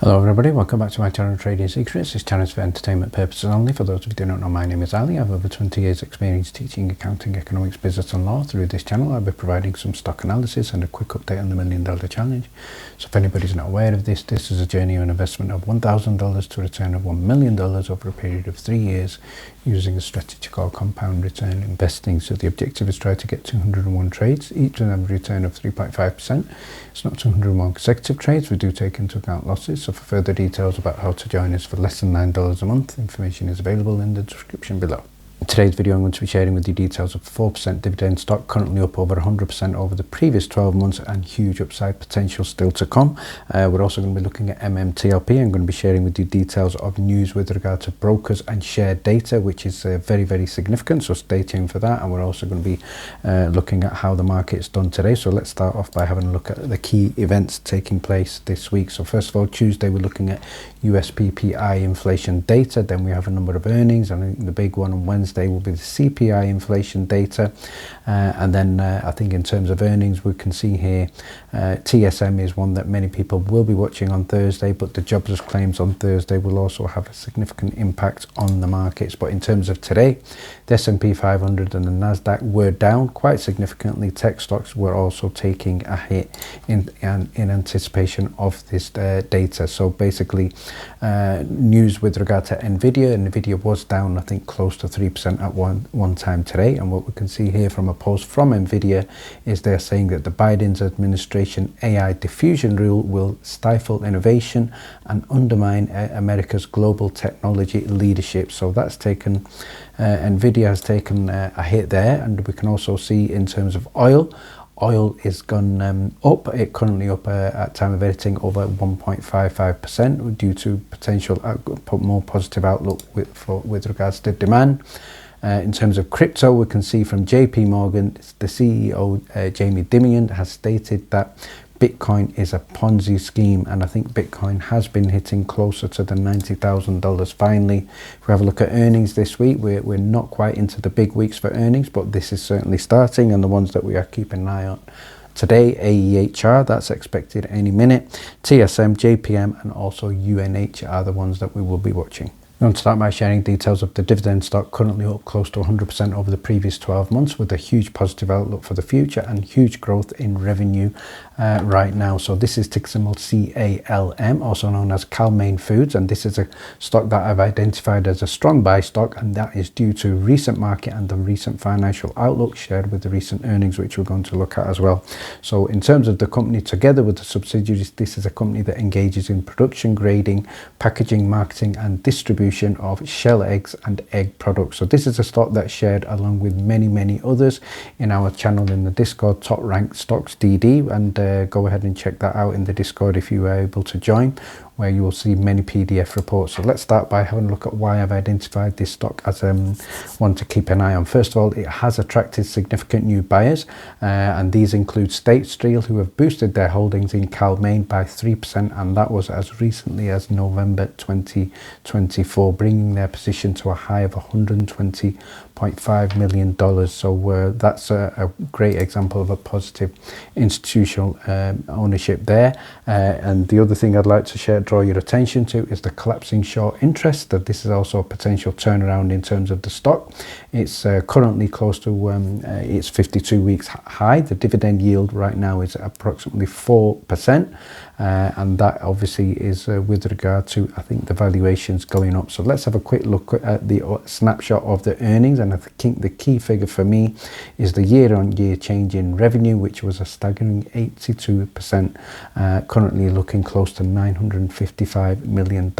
Hello everybody, welcome back to my channel Trading Secrets. This channel is for entertainment purposes only. For those of you who do not know, my name is Ali. I have over 20 years experience teaching accounting, economics, business and law. Through this channel I'll be providing some stock analysis and a quick update on the $1 Million Challenge. So if anybody's not aware of this is a journey of an investment of $1,000 to a return of $1 million over a period of 3 years using a strategy called compound return investing. So the objective is try to get 201 trades, each of them a return of 3.5%. It's not 201 consecutive trades, we do take into account losses. So for further details about how to join us for less than $9 a month, information is available in the description below. In today's video I'm going to be sharing with you details of 4% dividend stock, currently up over 100% over the previous 12 months and huge upside potential still to come. We're also going to be looking at MMTLP. I'm going to be sharing with you details of news with regard to brokers and share data, which is very significant, so stay tuned for that. And we're also going to be looking at how the market's done today. So let's start off by having a look at the key events taking place this week. So first of all, Tuesday we're looking at US PPI inflation data, then we have a number of earnings. I think the big one on Wednesday will be the CPI inflation data, and then I think in terms of earnings we can see here TSM is one that many people will be watching on Thursday, but the jobless claims on Thursday will also have a significant impact on the markets. But in terms of today, the S&P 500 and the Nasdaq were down quite significantly. Tech stocks were also taking a hit in anticipation of this data. So basically news with regard to Nvidia was down I think close to 3% at one time today, and what we can see here from a post from Nvidia is they're saying that the Biden's administration AI diffusion rule will stifle innovation and undermine America's global technology leadership. So that's taken Nvidia has taken a hit there. And we can also see in terms of oil is gone up. It currently up at time of editing over 1.55% due to potential more positive outlook with regards to demand. In terms of crypto, we can see from JP Morgan, the CEO Jamie Dimon has stated that Bitcoin is a Ponzi scheme, and I think Bitcoin has been hitting closer to the $90,000 finally. If we have a look at earnings this week, we're not quite into the big weeks for earnings, but this is certainly starting, and the ones that we are keeping an eye on today, AEHR, that's expected any minute, TSM, JPM and also UNH are the ones that we will be watching. I'm going to start by sharing details of the dividend stock, currently up close to 100% over the previous 12 months with a huge positive outlook for the future and huge growth in revenue right now. So this is ticker symbol CALM, also known as Cal-Maine Foods, and this is a stock that I've identified as a strong buy stock, and that is due to recent market and the recent financial outlook shared with the recent earnings, which we're going to look at as well. So in terms of the company together with the subsidiaries, this is a company that engages in production, grading, packaging, marketing and distribution of shell eggs and egg products. So this is a stock that's shared along with many others in our channel in the Discord, Top Ranked Stocks DD, and go ahead and check that out in the Discord if you are able to join, where you will see many PDF reports. So let's start by having a look at why I've identified this stock as one to keep an eye on. First of all, it has attracted significant new buyers, and these include State Steel, who have boosted their holdings in Cal-Maine by 3%, and that was as recently as November 2024, bringing their position to a high of $120.5 million. So that's a great example of a positive institutional ownership there. And the other thing I'd like to draw your attention to is the collapsing short interest, that this is also a potential turnaround in terms of the stock. It's currently close to its 52 weeks high. The dividend yield right now is approximately 4%, and that obviously is with regard to, I think, the valuations going up. So let's have a quick look at the snapshot of the earnings, and I think the key figure for me is the year-on-year change in revenue, which was a staggering 82%, currently looking close to $955 million.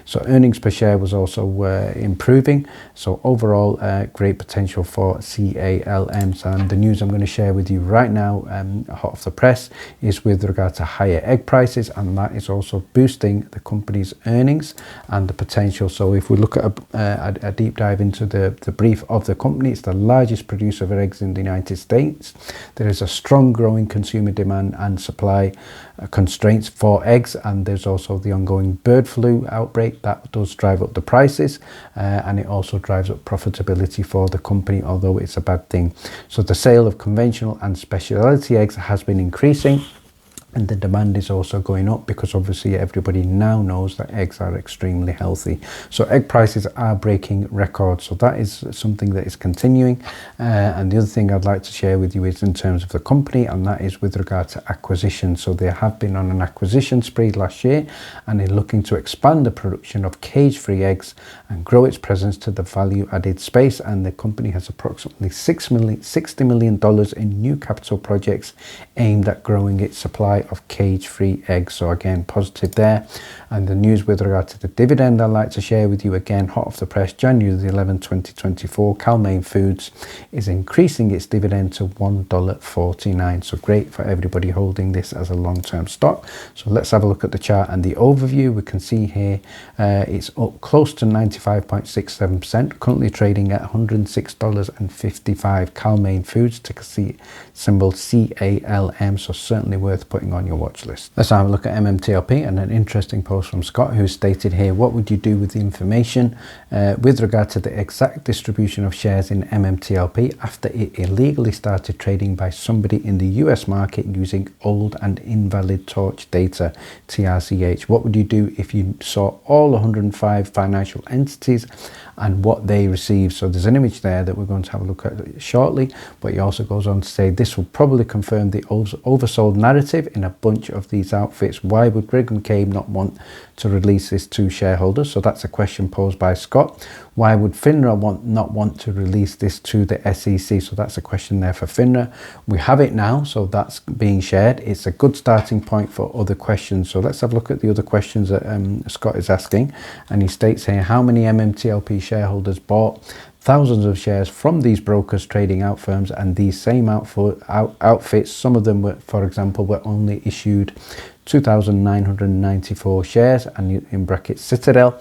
So earnings per share was also improving. So overall, great potential for CALMs. And the news I'm going to share with you right now, hot off the press, is with regard to higher egg prices, and that is also boosting the company's earnings and the potential. So if we look at a deep dive into the brief of the company, it's the largest producer of eggs in the United States. There is a strong growing consumer demand and supply constraints for eggs, and there's also the ongoing bird flu outbreak that does drive up the prices, and it also drives up profitability for the company, although it's a bad thing. So the sale of conventional and specialty eggs has been increasing. And the demand is also going up because obviously everybody now knows that eggs are extremely healthy. So egg prices are breaking records. So that is something that is continuing. And the other thing I'd like to share with you is in terms of the company, and that is with regard to acquisition. So they have been on an acquisition spree last year, and they're looking to expand the production of cage-free eggs and grow its presence to the value-added space. And the company has approximately $60 million in new capital projects aimed at growing its supply of cage-free eggs. So again, positive there. And the news with regard to the dividend I'd like to share with you, again, hot off the press, January the 11th, 2024, Cal-Maine Foods is increasing its dividend to $1.49. So great for everybody holding this as a long-term stock. So let's have a look at the chart and the overview. We can see here it's up close to 95.67%, currently trading at $106.55. Cal-Maine Foods, ticker symbol CALM, so certainly worth putting on your watch list. Let's have a look at MMTLP, and an interesting post from Scott, who stated here, what would you do with the information with regard to the exact distribution of shares in MMTLP after it illegally started trading by somebody in the US market using old and invalid torch data, TRCH? What would you do if you saw all 105 financial entities and what they received? So there's an image there that we're going to have a look at shortly, but he also goes on to say this will probably confirm the oversold narrative in a bunch of these outfits. Why would Greg McCabe not want to release this to shareholders? So that's a question posed by Scott. Why would FINRA not want to release this to the SEC? So that's a question there for FINRA. We have it now, so that's being shared. It's a good starting point for other questions. So let's have a look at the other questions that Scott is asking. And he states here, how many MMTLP shareholders bought thousands of shares from these brokers, trading out firms, and these same outfits? Some of them were, for example, were only issued 2,994 shares, and in brackets Citadel,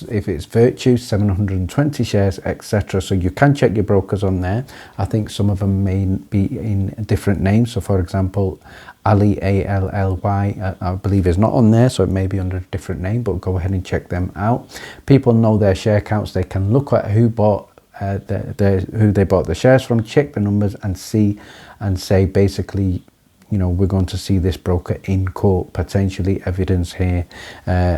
if it's Virtue, 720 shares, etc. So you can check your brokers on there. I think some of them may be in different names. So for example, Ali, ALLY, I believe is not on there, so it may be under a different name, but go ahead and check them out. People know their share counts. They can look at who bought who they bought the shares from, check the numbers and see and say basically, you know, we're going to see this broker in court, potentially evidence here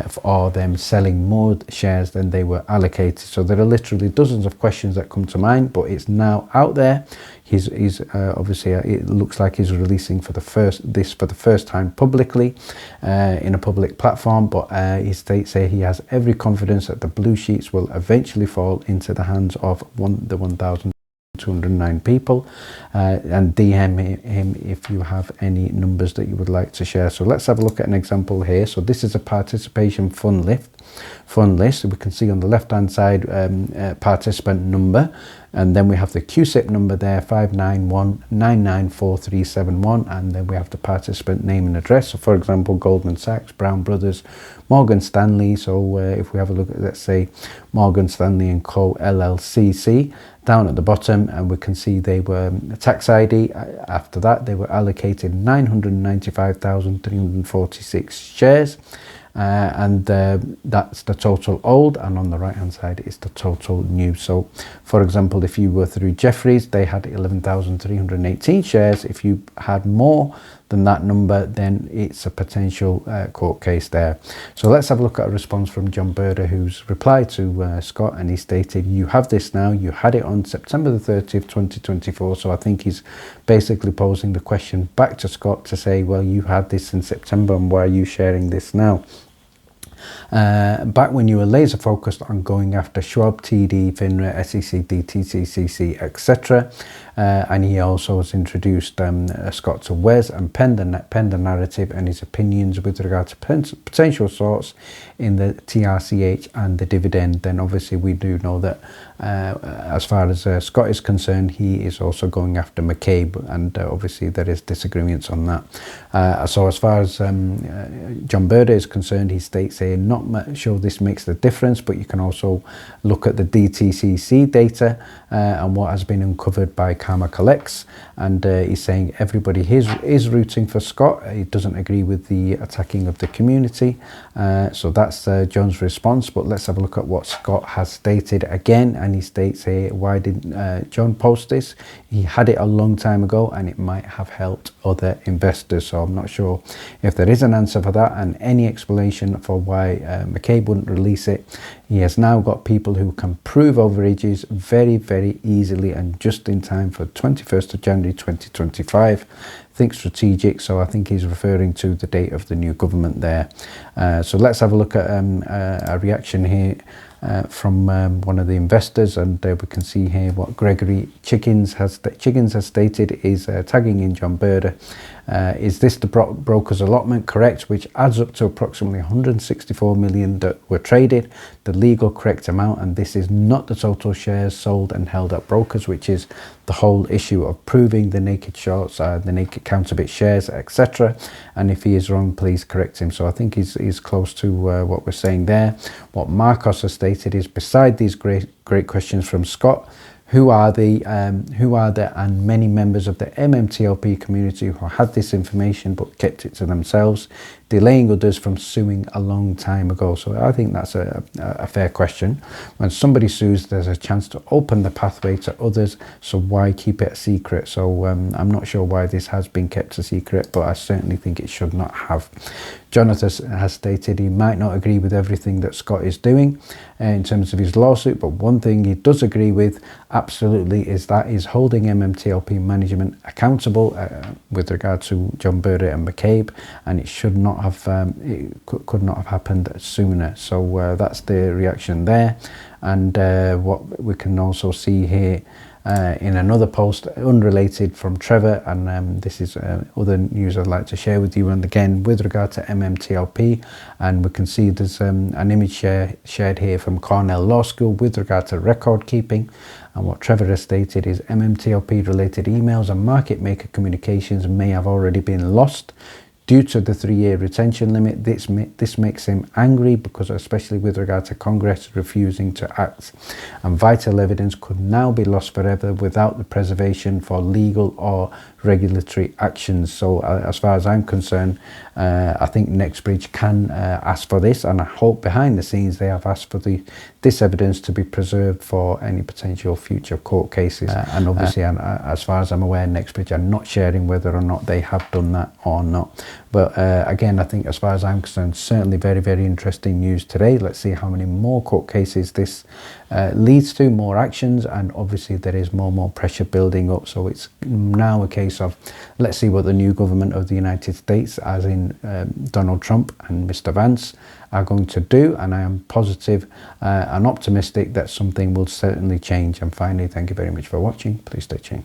for them selling more shares than they were allocated. So there are literally dozens of questions that come to mind, but it's now out there. He's obviously it looks like he's releasing for the first time publicly in a public platform, but he states here he has every confidence that the blue sheets will eventually fall into the hands of the 1,209 people, and DM him if you have any numbers that you would like to share. So let's have a look at an example here. So this is a participation fund list. So we can see on the left hand side participant number, and then we have the QSIP number there, 591994371, and then we have the participant name and address. So for example, Goldman Sachs, Brown Brothers, Morgan Stanley. So if we have a look at, let's say, Morgan Stanley and Co. LLCC, down at the bottom, and we can see they were tax ID. After that, they were allocated 995,346 shares. And that's the total old, and on the right hand side is the total new. So for example, if you were through Jefferies, they had 11,318 shares. If you had more than that number, then it's a potential court case there. So let's have a look at a response from John Berder, who's replied to Scott, and he stated, you have this now, you had it on September the 30th, 2024. So I think he's basically posing the question back to Scott to say, well, you had this in September, and why are you sharing this now? Back when you were laser focused on going after Schwab, TD, FINRA, SEC, DTCCC, etc. And he also has introduced Scott to Wes and penned the narrative and his opinions with regard to potential sorts in the TRCH and the dividend. Then obviously we do know that as far as Scott is concerned, he is also going after McCabe, and obviously there is disagreements on that. So as far as John Berder is concerned, he states here, not sure this makes the difference, but you can also look at the DTCC data and what has been uncovered by karma collects, and he's saying everybody is rooting for Scott. He doesn't agree with the attacking of the community. So that's John's response, but let's have a look at what Scott has stated again. And he states here, why didn't John post this? He had it a long time ago and it might have helped other investors. So I'm not sure if there is an answer for that and any explanation for why McCabe wouldn't release it. He has now got people who can prove overages very, very easily and just in time for 21st of January 2025. Think strategic, so I think he's referring to the date of the new government there. So let's have a look at a reaction here from one of the investors, and we can see here what Gregory Chickens has stated is tagging in John Berder. Is this the broker's allotment? Correct, which adds up to approximately 164 million that were traded, the legal correct amount, and this is not the total shares sold and held at brokers, which is the whole issue of proving the naked shorts, the naked counterfeit shares, etc. And if he is wrong, please correct him. So I think he's close to what we're saying there. What Marcos has stated is, beside these great questions from Scott, who are the and many members of the MMTLP community who had this information but kept it to themselves, delaying others from suing a long time ago? So I think that's a fair question. When somebody sues, there's a chance to open the pathway to others, so why keep it a secret? So I'm not sure why this has been kept a secret, but I certainly think it should not have. Jonathan has stated he might not agree with everything that Scott is doing in terms of his lawsuit, but one thing he does agree with absolutely is that he's holding MMTLP management accountable with regard to John Berder and McCabe, and it should not have could not have happened sooner. So that's the reaction there. And what we can also see here in another post unrelated from Trevor, and this is other news I'd like to share with you, and again with regard to MMTLP, and we can see there's an image shared here from Cornell Law School with regard to record keeping. And what Trevor has stated is MMTLP related emails and market maker communications may have already been lost due to the 3-year retention limit. This makes him angry, because especially with regard to Congress refusing to act, and vital evidence could now be lost forever without the preservation for legal or regulatory actions. So as far as I'm concerned, I think Nextbridge can ask for this, and I hope behind the scenes they have asked for this evidence to be preserved for any potential future court cases. And obviously, as far as I'm aware, Nextbridge are not sharing whether or not they have done that or not. But again, I think as far as I'm concerned, certainly very, very interesting news today. Let's see how many more court cases this leads to, more actions, and obviously there is more pressure building up. So it's now a case of, let's see what the new government of the United States, as in Donald Trump and Mr. Vance, are going to do. And I am positive and optimistic that something will certainly change. And finally, thank you very much for watching. Please stay tuned.